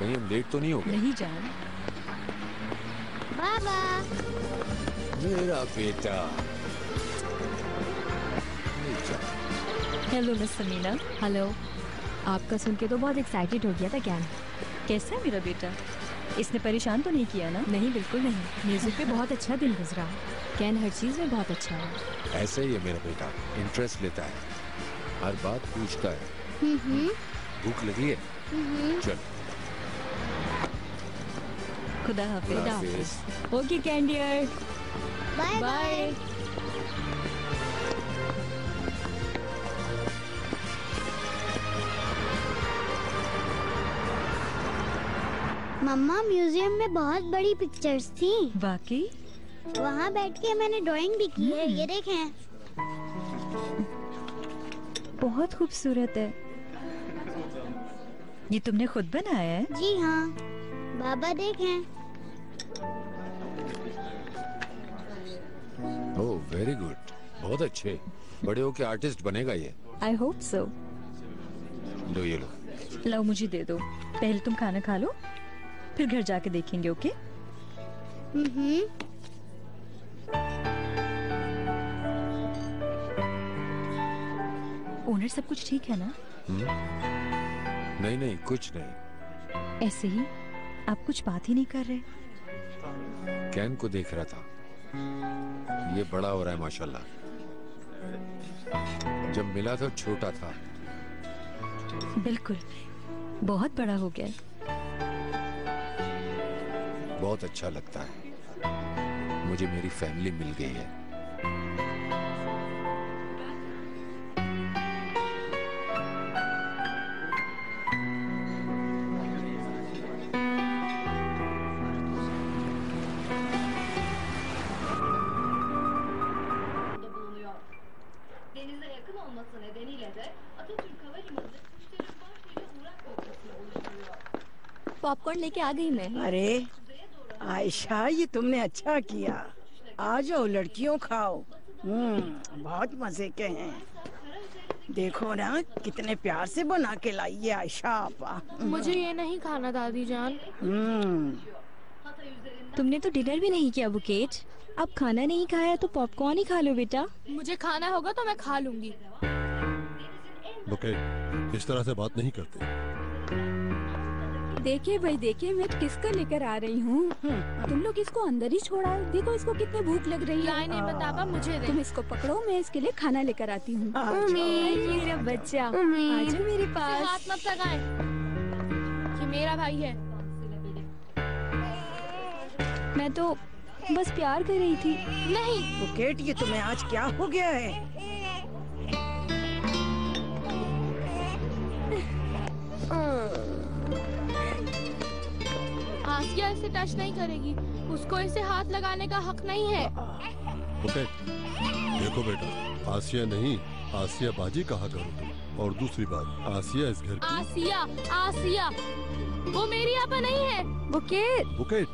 कहीं हम लेट तो नहीं हो गए? नहीं जान। बाबा मेरा बेटा। Hello miss Samina. हेलो। आपका सुन के तो बहुत एक्साइटेड हो गया था कैन। कैसा है मेरा बेटा? इसने परेशान तो नहीं किया ना? नहीं, बिल्कुल नहीं। म्यूजिक पे बहुत अच्छा दिन गुजरा। कैन हर चीज में बहुत अच्छा है। ऐसा ही है मेरा बेटा, इंटरेस्ट लेता है, हर बात पूछता है। भूख लगी है? चल। खुदा हाफिज। Okay can dear, bye bye. मम्मा म्यूजियम में बहुत बड़ी पिक्चर्स थी। वाकई? वहाँ बैठ के मैंने ड्राइंग भी की है, ये देखें। बहुत खूबसूरत है। ये तुमने खुद बनाया है? जी हाँ, बाबा देखें। ओह वेरी गुड, बहुत अच्छे। बड़े होके आर्टिस्ट बनेगा ये। I hope so. लो ये लो। लाओ मुझे दे दो। पहले तुम खाना खा लो, फिर घर जाके देखेंगे। ओके? ओनर सब कुछ ठीक है ना? नहीं नहीं, कुछ नहीं। ऐसे ही आप कुछ बात ही नहीं कर रहे? कैन को देख रहा था, ये बड़ा हो रहा है माशाल्लाह। जब मिला तो छोटा था। बिल्कुल, बहुत बड़ा हो गया। बहुत अच्छा लगता है, मुझे मेरी फैमिली मिल गई है। Denize yakın olması nedeniyle de Atatürk Havalimanı kuşların başlıca uğrak noktasına oluşturuyor. Popcorn लेके आ गई मैं। अरे आयशा, ये तुमने अच्छा किया। आ जाओ लड़कियों, खाओ। बहुत मजे के हैं। देखो ना कितने प्यार से बना के लाई है आयशा आपा। मुझे ये नहीं खाना दादी जान। तुमने तो डिनर भी नहीं किया बुकेट। अब खाना नहीं खाया तो पॉपकॉर्न ही खा लो बेटा। मुझे खाना होगा तो मैं खा लूंगी। बुकेट, इस तरह से बात नहीं करते। देखिए भाई देखिए, मैं किसका लेकर आ रही हूँ। तुम लोग इसको अंदर ही छोड़ा। देखो इसको कितनी भूख लग रही है। लाइन नहीं बतावा, मुझे दे। तुम इसको पकड़ो, मैं इसके लिए खाना लेकर आती हूँ। मेरा बच्चा, आजा मेरे पास। हाथ मत लगाएं, ये मेरा भाई है। मैं तो बस प्यार कर रही थी। नहीं बुकेट, ये तुम्हें आज क्या हो गया है? आसिया इसे टच नहीं करेगी, उसको इसे हाथ लगाने का हक नहीं है। बुकेट, देखो बेटा, आसिया नहीं, आसिया बाजी कहा करो तुम। और दूसरी बात, आसिया इस घर की। आसिया, आसिया, वो मेरी आपा नहीं है। बुकेट, बुकेट,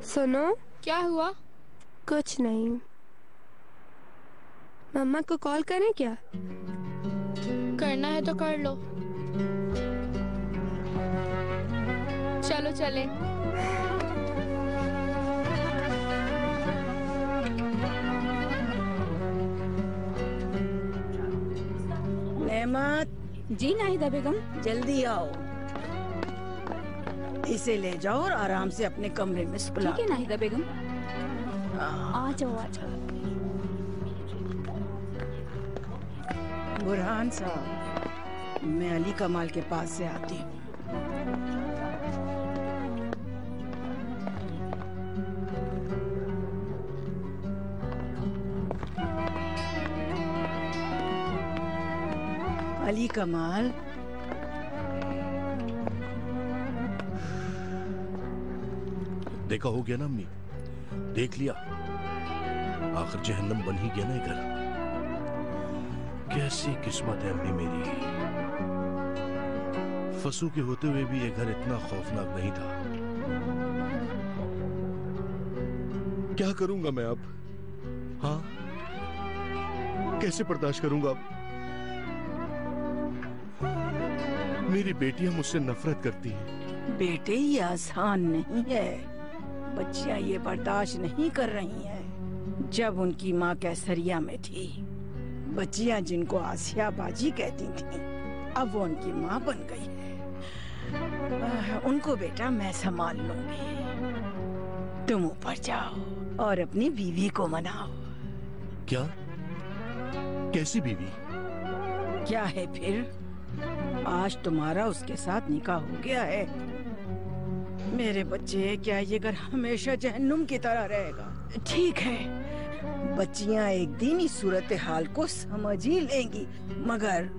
सुनो। क्या हुआ? कुछ नहीं। मम्मा को कॉल करें क्या? करना है तो कर लो। चलो चले। नेमत। जी नाहिदा बेगम। जल्दी आओ, इसे ले जाओ और आराम से अपने कमरे में सुला। ठीक है नाहिदा बेगम। आ जाओ आ जाओ। बुरहान साहब, मैं अली कमाल के पास से आती हूँ। अली कमाल, देखा हो गया ना अम्मी, देख लिया, आखिर जहन्नम बन ही गया ना ये घर। कैसी किस्मत है अम्मी मेरी, फसू के होते हुए भी ये घर इतना खौफनाक नहीं था। क्या करूंगा मैं अब? हाँ, कैसे बर्दाश्त करूंगा अब? मेरी बेटियां मुझसे नफरत करती हैं। बेटे ये आसान नहीं है, बच्चियां ये बर्दाश्त नहीं कर रही हैं। जब उनकी माँ कैसरिया में थी, बच्चियां जिनको आसिया बाजी कहती थीं, अब वो उनकी माँ बन गई है। उनको बेटा मैं संभाल लूंगी, तुम ऊपर जाओ और अपनी बीवी को मनाओ। क्या? कैसी बीवी? क्या है फिर, आज तुम्हारा उसके साथ निकाह हो गया है। मेरे बच्चे, क्या ये घर हमेशा जहन्नुम की तरह रहेगा? ठीक है, बच्चियां एक दिन इस सूरत हाल को समझ ही लेंगी, मगर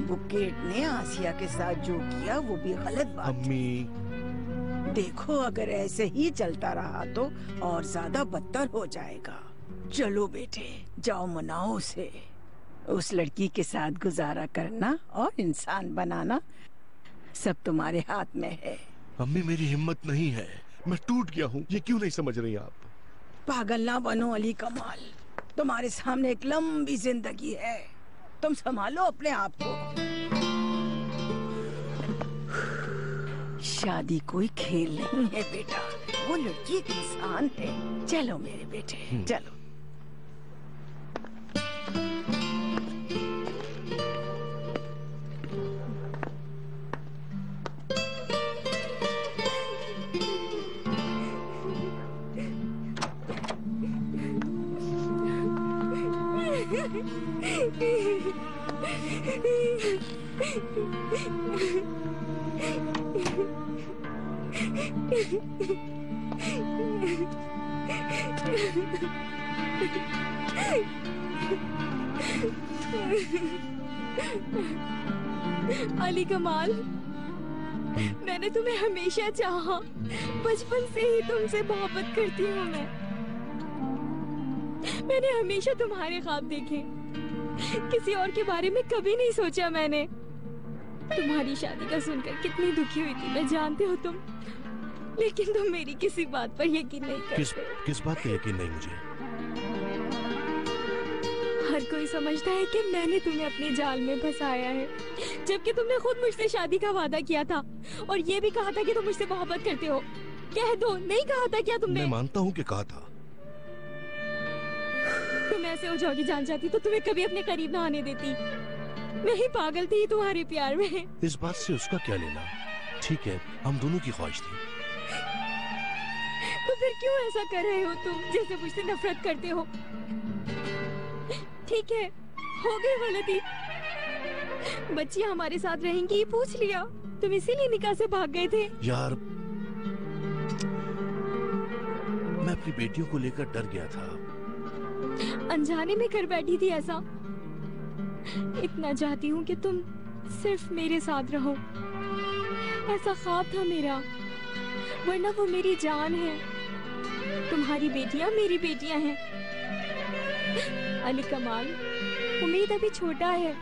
बुकेट ने आसिया के साथ जो किया वो भी गलत बात अम्मी। देखो, अगर ऐसे ही चलता रहा तो और ज्यादा बदतर हो जाएगा। चलो बेटे, जाओ मनाओ उसे। उस लड़की के साथ गुजारा करना और इंसान बनाना सब तुम्हारे हाथ में है। अम्मी मेरी हिम्मत नहीं है, मैं टूट गया हूँ। ये क्यों नहीं समझ रही आप? पागल ना बनो अली कमाल, तुम्हारे सामने एक लंबी जिंदगी है, तुम संभालो अपने आप को। शादी कोई खेल नहीं है बेटा, वो लड़की एक इंसान है। चलो मेरे बेटे, चलो। अली कमाल, मैंने तुम्हें हमेशा चाहा, बचपन से ही तुमसे मोहब्बत करती हूँ मैंने हमेशा तुम्हारे ख्वाब देखे, किसी और के बारे में कभी नहीं सोचा मैंने। तुम्हारी शादी का सुनकर कितनी दुखी हुई थी मैं जानते हो तुम, लेकिन तुम मेरी किसी बात पर यकीन नहीं करते। किस बात पे यकीन नहीं मुझे? हर कोई समझता है कि मैंने तुम्हें अपने जाल में फंसाया है, जबकि तुमने खुद मुझसे शादी का वादा किया था और ये भी कहा था कि तुम मुझसे मोहब्बत करते हो। कह दो, नहीं कहा था क्या तुमने? मैं मानता हूँ कि कहा था। तुम ऐसे हो जाओगी जान जाती तो तुम्हें कभी अपने करीब ना आने देती। मैं ही पागल थी तुम्हारे प्यार में। इस बात से उसका क्या लेना? ठीक है, हम दोनों की ख्वाहिश थी। तो फिर क्यों ऐसा कर रहे हो तुम, जैसे मुझसे नफरत करते हो? ठीक है, हो गई गलती, बच्चियां हमारे साथ रहेंगी पूछ लिया, तुम इसीलिए निकाह से भाग गए थे। यार, मैं अपनी बेटियों को लेकर डर गया था। अनजाने में कर बैठी थी ऐसा। इतना चाहती हूँ कि तुम सिर्फ मेरे साथ रहो, ऐसा ख्वाब था मेरा, वरना वो मेरी जान है। तुम्हारी बेटियां मेरी बेटियां हैं। अली कमाल, उम्मीद अभी छोटा है,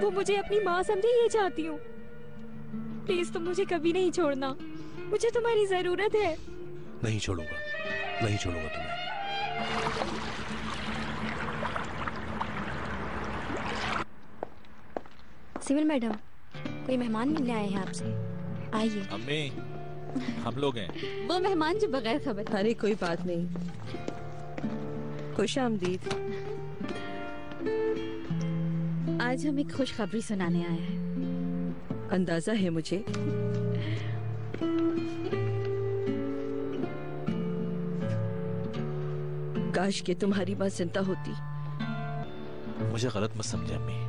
वो मुझे अपनी माँ समझे, ये चाहती हूँ। प्लीज तुम मुझे कभी नहीं छोड़ना, मुझे तुम्हारी जरूरत है। नहीं छोड़ूंगा, नहीं छोड़ूंगा तुम्हें। सिविल मैडम, कोई मेहमान मिलने आए हैं आपसे, आइए। अम्मी, हम लोग हैं। वो मेहमान जो बगैर खबर। अरे कोई बात नहीं, खुशामदीद। आज हम एक खुशखबरी सुनाने आए हैं। अंदाजा है मुझे। काश के तुम्हारी माँ जिंदा होती। मुझे गलत मत समझे अम्मी।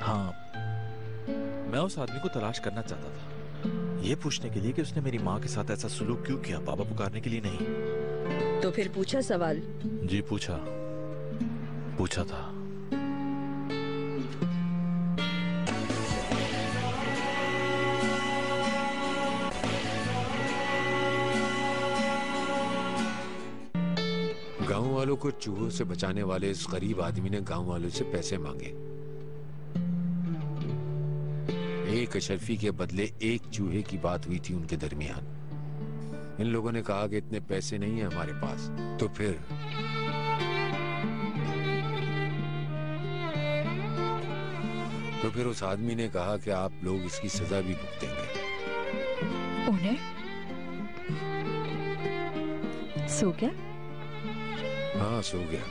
हाँ, मैं उस आदमी को तलाश करना चाहता था, ये पूछने के लिए कि उसने मेरी माँ के साथ ऐसा सुलूक क्यों किया, बाबा पुकारने के लिए नहीं। तो फिर पूछा सवाल? जी पूछा था। वालों को चूहों से बचाने वाले इस गरीब आदमी ने गांव वालों से पैसे मांगे। एक अशरफी के बदले एक चूहे की बात हुई थी उनके दरमियान। इन लोगों ने कहा कि इतने पैसे नहीं है हमारे पास। तो फिर उस आदमी ने कहा कि आप लोग इसकी सजा भी भुगतेंगे। उन्हें सो गया? हाँ, सो गया।